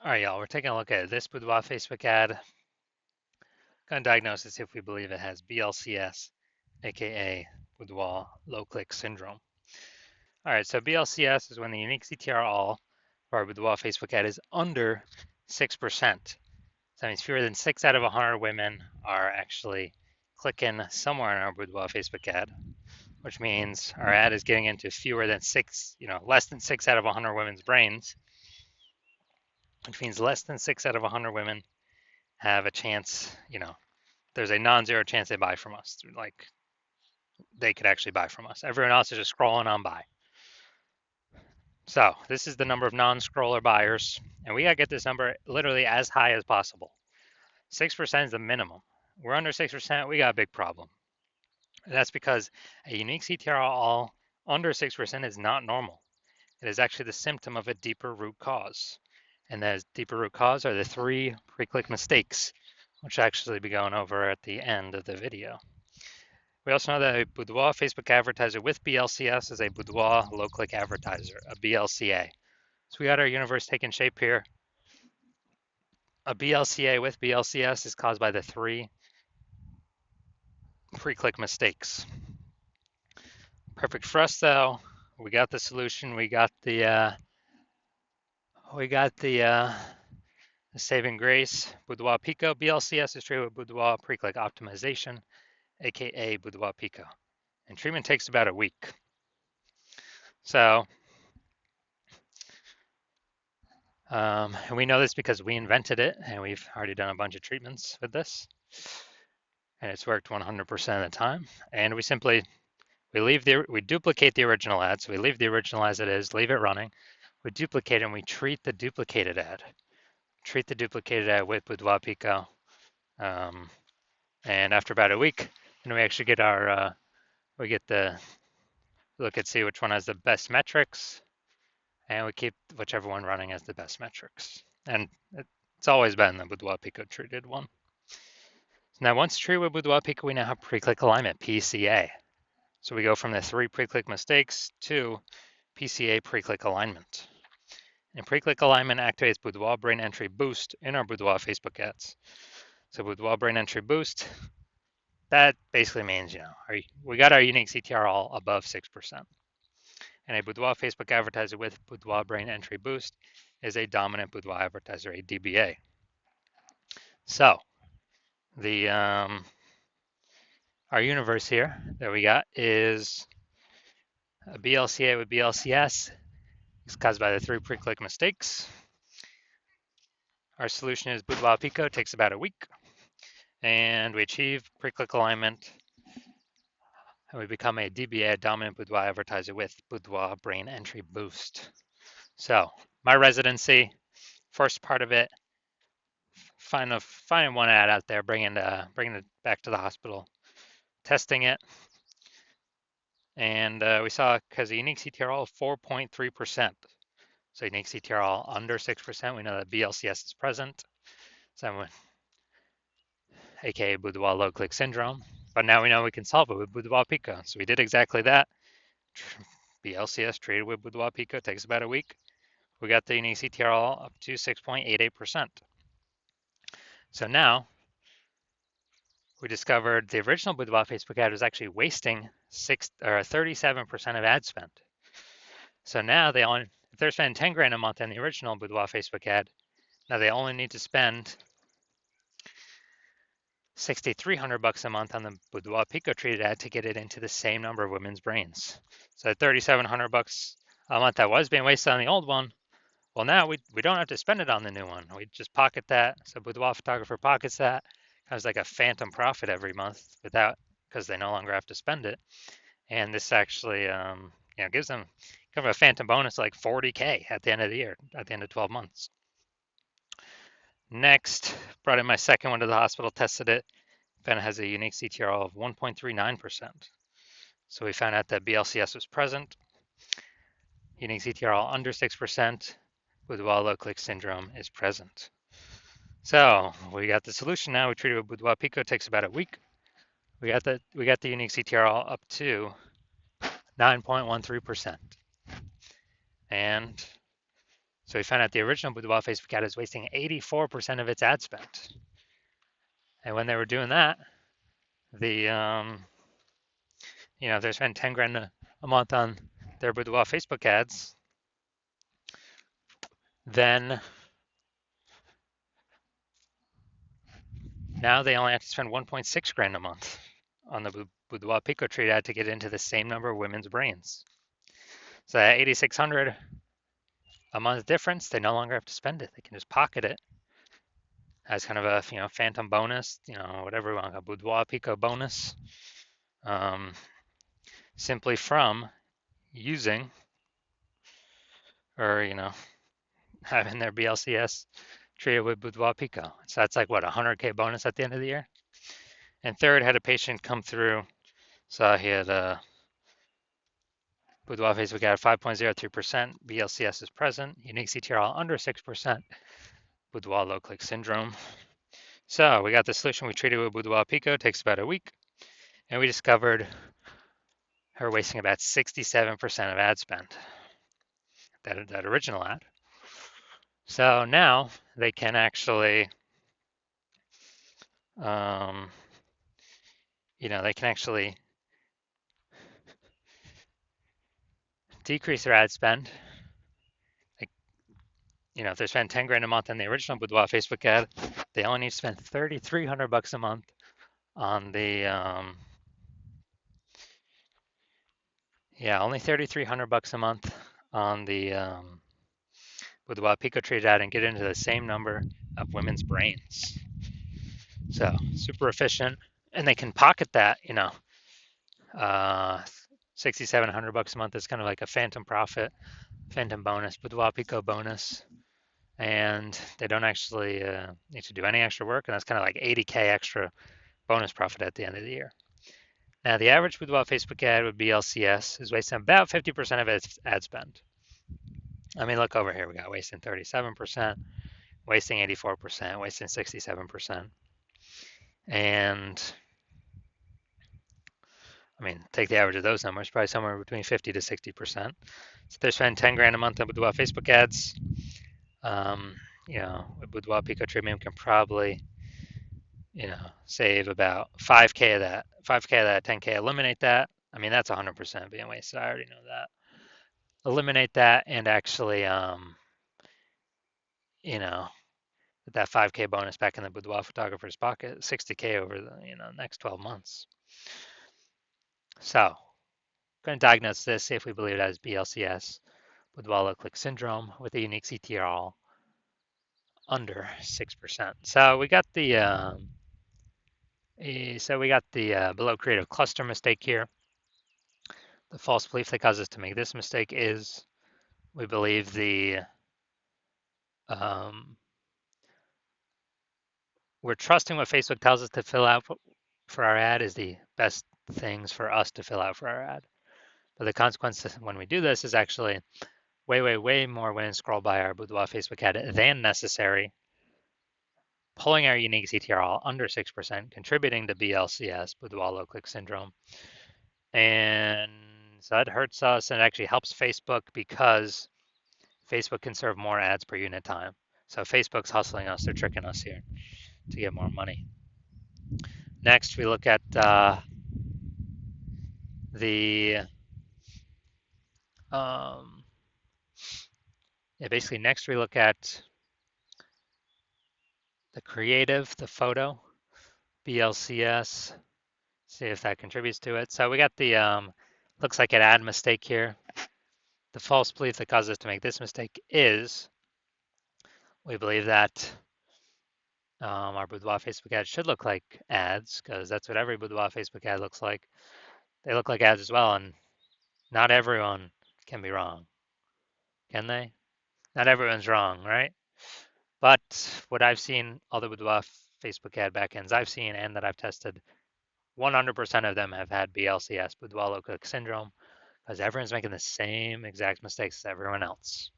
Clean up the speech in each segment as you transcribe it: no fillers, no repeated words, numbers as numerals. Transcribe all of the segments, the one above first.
All right, y'all, we're taking a look at this Boudoir Facebook ad. Going to diagnose this if we believe it has BLCS, aka Boudoir low click syndrome. All right, so BLCS is when the unique CTR all for our Boudoir Facebook ad is under 6%. So that means fewer than 6 out of 100 women are actually clicking somewhere in our Boudoir Facebook ad, which means our ad is getting into fewer than 6, less than 6 out of 100 women's brains, which means less than 6 out of 100 women have a chance, there's a non-zero chance they buy from us. Like they could actually buy from us. Everyone else is just scrolling on by. So this is the number of non-scroller buyers, and we gotta get this number literally as high as possible. 6% is the minimum. We're under 6%, we got a big problem. And that's because a unique CTR all under 6% is not normal. It is actually the symptom of a deeper root cause. And that deeper root cause are the 3 pre-click mistakes, which I'll actually be going over at the end of the video. We also know that a Boudoir Facebook advertiser with BLCS is a Boudoir low-click advertiser, a BLCA. So we got our universe taking shape here. A BLCA with BLCS is caused by the 3 pre-click mistakes. Perfect for us though. We got the solution. We got the saving grace. Boudoir Pico. BLCS is treated with Boudoir pre-click optimization, aka Boudoir Pico, and treatment takes about a week. So and we know this because we invented it, and we've already done a bunch of treatments with this, and it's worked 100% of the time. And we duplicate the original ad, so we leave the original as it is, leave it running. We duplicate and we treat the duplicated ad. Treat the duplicated ad with Boudoir Pico, and after about a week, then we actually get look and see which one has the best metrics, and we keep whichever one running as the best metrics. And it's always been the Boudoir Pico treated one. Now, once treated with Boudoir Pico, we now have pre-click alignment, PCA. So we go from the 3 pre-click mistakes to PCA pre-click alignment. And pre-click alignment activates Boudoir brain entry boost in our Boudoir Facebook ads. So Boudoir brain entry boost, that basically means, we got our unique CTR all above 6%. And a Boudoir Facebook advertiser with Boudoir brain entry boost is a dominant Boudoir advertiser, a DBA. So our universe here that we got is a BLCA with BLCS. It's caused by the 3 pre-click mistakes. Our solution is Boudoir Pico, takes about a week, and we achieve pre-click alignment, and we become a DBA, dominant Boudoir advertiser with Boudoir brain entry boost. So my residency, first part of it, finding one ad out there, bringing it back to the hospital, testing it, and we saw because the unique CTR all 4.3%. So unique CTR all under 6%. We know that BLCS is present, so aka Boudoir low click syndrome. But now we know we can solve it with Boudoir Pico. So we did exactly that. BLCS treated with Boudoir Pico takes about a week. We got the unique CTR all up to 6.88%. So now we discovered the original Boudoir Facebook ad was actually wasting 37% of ad spend. So now if they're spending 10 grand a month on the original Boudoir Facebook ad, now they only need to spend $6,300 a month on the Boudoir Pico treated ad to get it into the same number of women's brains. So $3,700 a month that was being wasted on the old one, well, now we don't have to spend it on the new one. We just pocket that. So Boudoir photographer pockets that. Has like a phantom profit every month because they no longer have to spend it. And this actually gives them kind of a phantom bonus like $40K at the end of the year, at the end of 12 months. Next, brought in my second one to the hospital, tested it, found it has a unique CTR of 1.39%. So we found out that BLCS was present. Unique CTR under 6%, Boudoir low click syndrome is present. So we got the solution now. We treated with Boudoir Pico, takes about a week. We got the unique CTR up to 9.13%. And So we found out the original Boudoir Facebook ad is wasting 84% of its ad spend. And when they were doing that, the if they spend 10 grand a month on their Boudoir Facebook ads, then now they only have to spend 1.6 grand a month on the Boudoir Pico Treat ad to get into the same number of women's brains. So that 8,600 a month difference, they no longer have to spend it. They can just pocket it as kind of a phantom bonus, whatever we want, a Boudoir Pico bonus, um, simply from using or having their BLCS trio with Boudoir Pico. So that's like what, 100K bonus at the end of the year. And third, had a patient come through. So he had a Boudoir Facebook ad 5.03%, BLCS is present, unique CTRL under 6%, Boudoir low click syndrome. So we got the solution we treated with Boudoir Pico, it takes about a week, and we discovered her wasting about 67% of ad spend, that original ad. So now they can actually, they can actually decrease their ad spend. Like, if they spend 10 grand a month on the original Boudoir Facebook ad, they only need to spend 3,300 bucks a month on the only 3,300 bucks a month on the Boudoir Pico Treat ad and get into the same number of women's brains. So super efficient, and they can pocket that. 6,700 bucks a month is kind of like a phantom profit, phantom bonus, Boudoir Pico bonus, and they don't actually need to do any extra work, and that's kind of like 80K extra bonus profit at the end of the year. Now, the average Boudoir Facebook ad with BLCS is wasting about 50% of its ad spend. I mean, look over here. We got wasting 37%, wasting 84%, wasting 67%. And I mean, take the average of those numbers, probably somewhere between 50 to 60%. So they're spending 10 grand a month on Boudoir Facebook ads. With Boudoir Pico Treatment can probably, save about 5K of that. 5K of that, 10K, eliminate that. I mean, that's 100% being wasted. I already know that. Eliminate that and actually, with that 5K bonus back in the Boudoir photographer's pocket, 60K over the next 12 months. So, going to diagnose this, see if we believe it has BLCS, Boudoir low click syndrome with a unique CTRL under 6%. So we got the below creative cluster mistake here. The false belief that causes us to make this mistake is we believe we're trusting what Facebook tells us to fill out for our ad is the best things for us to fill out for our ad. But the consequence when we do this is actually way, way, way more women scroll by our Boudoir Facebook ad than necessary, pulling our unique CTRL under 6%, contributing to BLCS, Boudoir low click syndrome. And so that hurts us and actually helps Facebook because Facebook can serve more ads per unit time. So Facebook's hustling us, they're tricking us here to get more money. Next, we look at basically next we look at the creative, the photo, BLCS, see if that contributes to it. So we got the, looks like an ad mistake here. The false belief that causes us to make this mistake is we believe that our Boudoir Facebook ad should look like ads because that's what every Boudoir Facebook ad looks like. They look like ads as well, and not everyone can be wrong, can they? Not everyone's wrong, right? But what I've seen, all the Boudoir Facebook ad backends I've seen and that I've tested, 100% of them have had BLCS, Boudoir low click syndrome, because everyone's making the same exact mistakes as everyone else.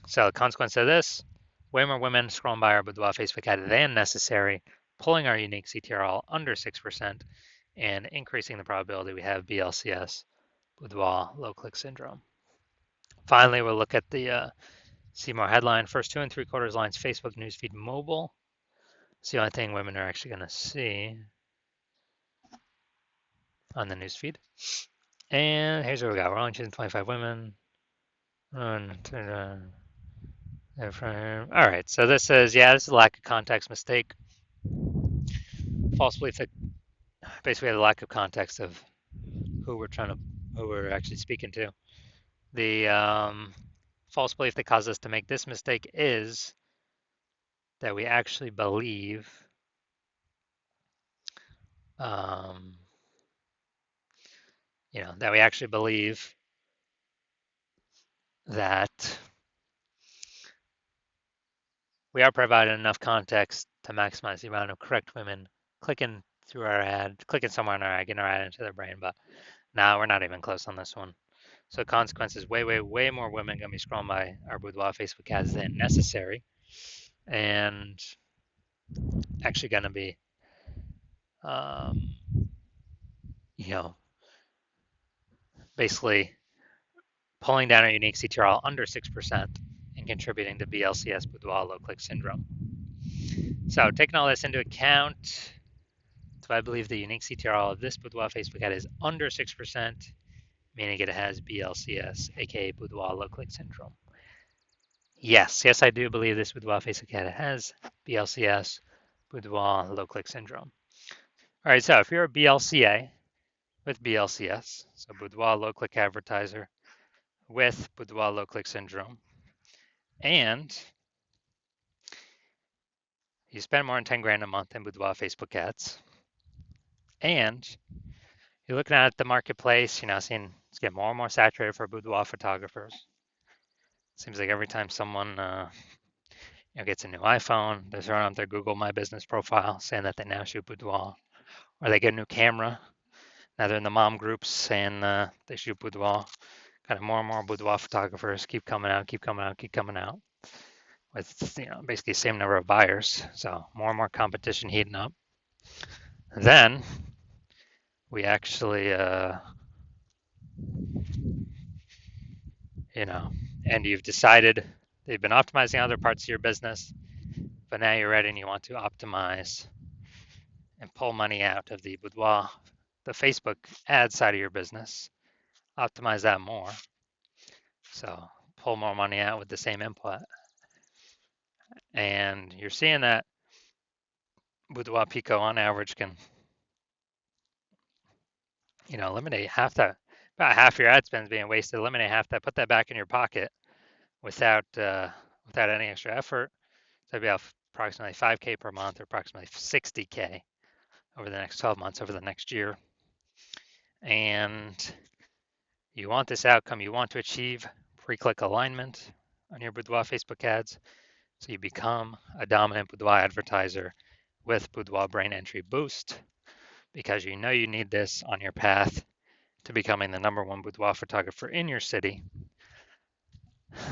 So the consequence of this, way more women scrolling by our Boudoir Facebook ad than necessary, pulling our unique CTRL under 6%, and increasing the probability we have BLCS, Boudoir low click syndrome. Finally, we'll look at the see more headline. First 2 3/4 lines, Facebook newsfeed mobile. It's the only thing women are actually going to see on the newsfeed. And here's what we got. We're only choosing 25 women. Run. All right, so this is, yeah, this is a lack of context mistake. False belief that basically had a lack of context of who we're actually speaking to. The false belief that caused us to make this mistake is that we actually believe that we actually believe that we are providing enough context to maximize the amount of correct women clicking through our ad, clicking somewhere on our ad, getting our ad into their brain. But now we're not even close on this one. So consequences, way more women gonna be scrolling by our Boudoir Facebook ads than necessary, and actually gonna be, um, you know, basically pulling down our unique CTRL under 6% and contributing to BLCS Boudoir low click syndrome. So taking all this into account, do I believe the unique CTRL of this Boudoir Facebook ad is under 6%, meaning it has BLCS, aka Boudoir low click syndrome? Yes, I do believe this Boudoir Facebook ad has BLCS, Boudoir low click syndrome. All right, so if you're a BLCA with BLCS, so Boudoir low click advertiser with Boudoir low click syndrome, and you spend more than 10 grand a month in Boudoir Facebook ads, and you're looking at the marketplace, seeing it's getting more and more saturated for boudoir photographers. Seems like every time someone gets a new iPhone, they're throwing up their Google My Business profile saying that they now shoot boudoir, or they get a new camera. Now they're in the mom groups saying they shoot boudoir. Kind of more and more boudoir photographers keep coming out, with basically the same number of buyers. So more and more competition heating up. Then we actually, and you've decided that you've been optimizing other parts of your business, but now you're ready and you want to optimize and pull money out of the boudoir, the Facebook ad side of your business, optimize that more. So pull more money out with the same input. And you're seeing that Boudoir Pico on average can, eliminate about half your ad spend being wasted. Eliminate half that, put that back in your pocket without any extra effort. So it'd be approximately 5K per month, or approximately 60K over the next 12 months, over the next year. And you want this outcome. You want to achieve pre-click alignment on your Boudoir Facebook ads, so you become a dominant Boudoir advertiser with Boudoir Brain Entry Boost, because you know you need this on your path to becoming the #1 boudoir photographer in your city.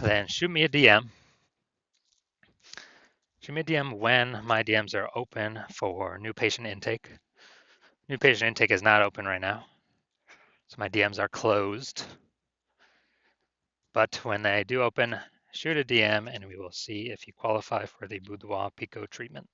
Then shoot me a DM. Shoot me a DM when my DMs are open for new patient intake. New patient intake is not open right now, so my DMs are closed. But when they do open, shoot a DM and we will see if you qualify for the Boudoir Pico treatment.